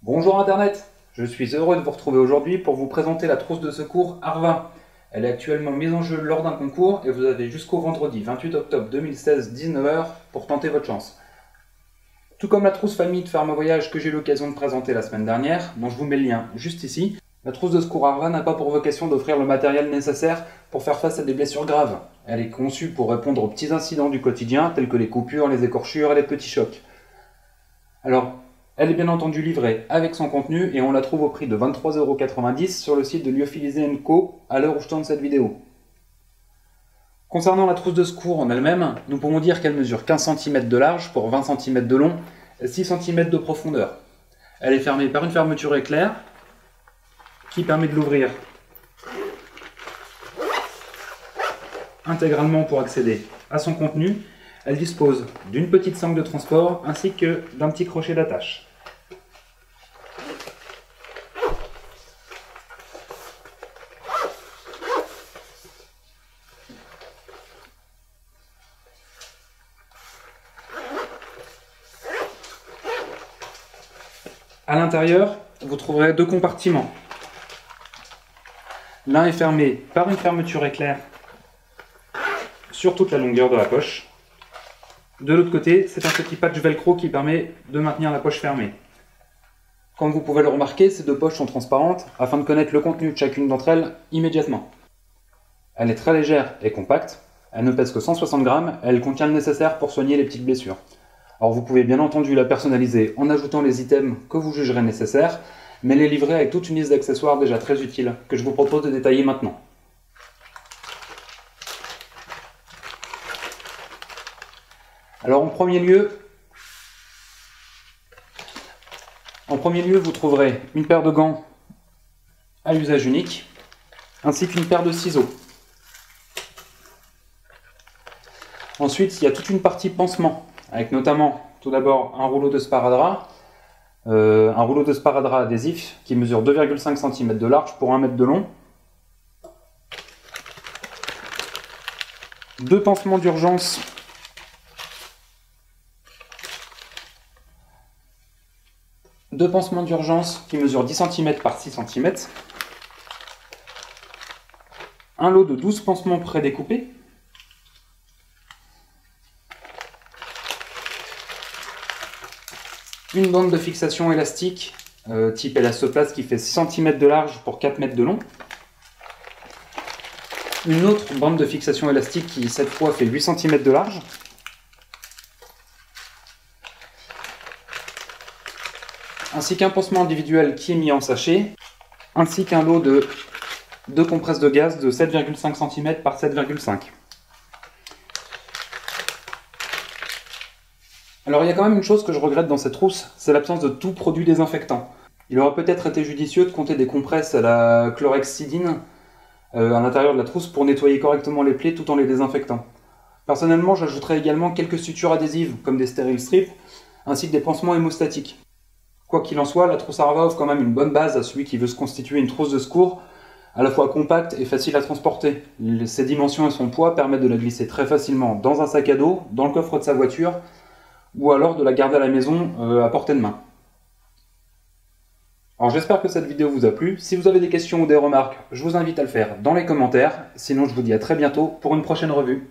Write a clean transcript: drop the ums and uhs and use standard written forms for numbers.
Bonjour Internet, je suis heureux de vous retrouver aujourd'hui pour vous présenter la trousse de secours Arva. Elle est actuellement mise en jeu lors d'un concours et vous avez jusqu'au vendredi 28 octobre 2016 19h pour tenter votre chance. Tout comme la trousse famille de Pharma Voyage que j'ai eu l'occasion de présenter la semaine dernière, dont je vous mets le lien juste ici, la trousse de secours Arva n'a pas pour vocation d'offrir le matériel nécessaire pour faire face à des blessures graves. Elle est conçue pour répondre aux petits incidents du quotidien tels que les coupures, les écorchures et les petits chocs. Alors, elle est bien entendu livrée avec son contenu et on la trouve au prix de 23,90 € sur le site de Lyophilisé & Co à l'heure où je tourne cette vidéo. Concernant la trousse de secours en elle-même, nous pouvons dire qu'elle mesure 15 cm de large pour 20 cm de long et 6 cm de profondeur. Elle est fermée par une fermeture éclair qui permet de l'ouvrir intégralement pour accéder à son contenu. Elle dispose d'une petite sangle de transport ainsi que d'un petit crochet d'attache. À l'intérieur, vous trouverez deux compartiments. L'un est fermé par une fermeture éclair sur toute la longueur de la poche. De l'autre côté, c'est un petit patch velcro qui permet de maintenir la poche fermée. Comme vous pouvez le remarquer, ces deux poches sont transparentes afin de connaître le contenu de chacune d'entre elles immédiatement. Elle est très légère et compacte, elle ne pèse que 160 grammes et elle contient le nécessaire pour soigner les petites blessures. Alors vous pouvez bien entendu la personnaliser en ajoutant les items que vous jugerez nécessaires, mais les livrer avec toute une liste d'accessoires déjà très utile que je vous propose de détailler maintenant. Alors en premier lieu, vous trouverez une paire de gants à usage unique, ainsi qu'une paire de ciseaux. Ensuite, il y a toute une partie pansement, avec notamment tout d'abord un rouleau de sparadrap, adhésif qui mesure 2,5 cm de large pour 1 m de long, deux pansements d'urgence qui mesurent 10 cm par 6 cm, un lot de 12 pansements prédécoupés, une bande de fixation élastique type élastoplast qui fait 6 cm de large pour 4 m de long, une autre bande de fixation élastique qui cette fois fait 8 cm de large, ainsi qu'un pansement individuel qui est mis en sachet, ainsi qu'un lot de deux compresses de gaz de 7,5 cm par 7,5 cm. Alors il y a quand même une chose que je regrette dans cette trousse, c'est l'absence de tout produit désinfectant. Il aurait peut-être été judicieux de compter des compresses à la chlorhexidine à l'intérieur de la trousse pour nettoyer correctement les plaies tout en les désinfectant. Personnellement, j'ajouterais également quelques sutures adhésives comme des stéril strips, ainsi que des pansements hémostatiques. Quoi qu'il en soit, la trousse Arva offre quand même une bonne base à celui qui veut se constituer une trousse de secours, à la fois compacte et facile à transporter. Ses dimensions et son poids permettent de la glisser très facilement dans un sac à dos, dans le coffre de sa voiture, ou alors de la garder à la maison à portée de main. Alors j'espère que cette vidéo vous a plu. Si vous avez des questions ou des remarques, je vous invite à le faire dans les commentaires. Sinon je vous dis à très bientôt pour une prochaine revue.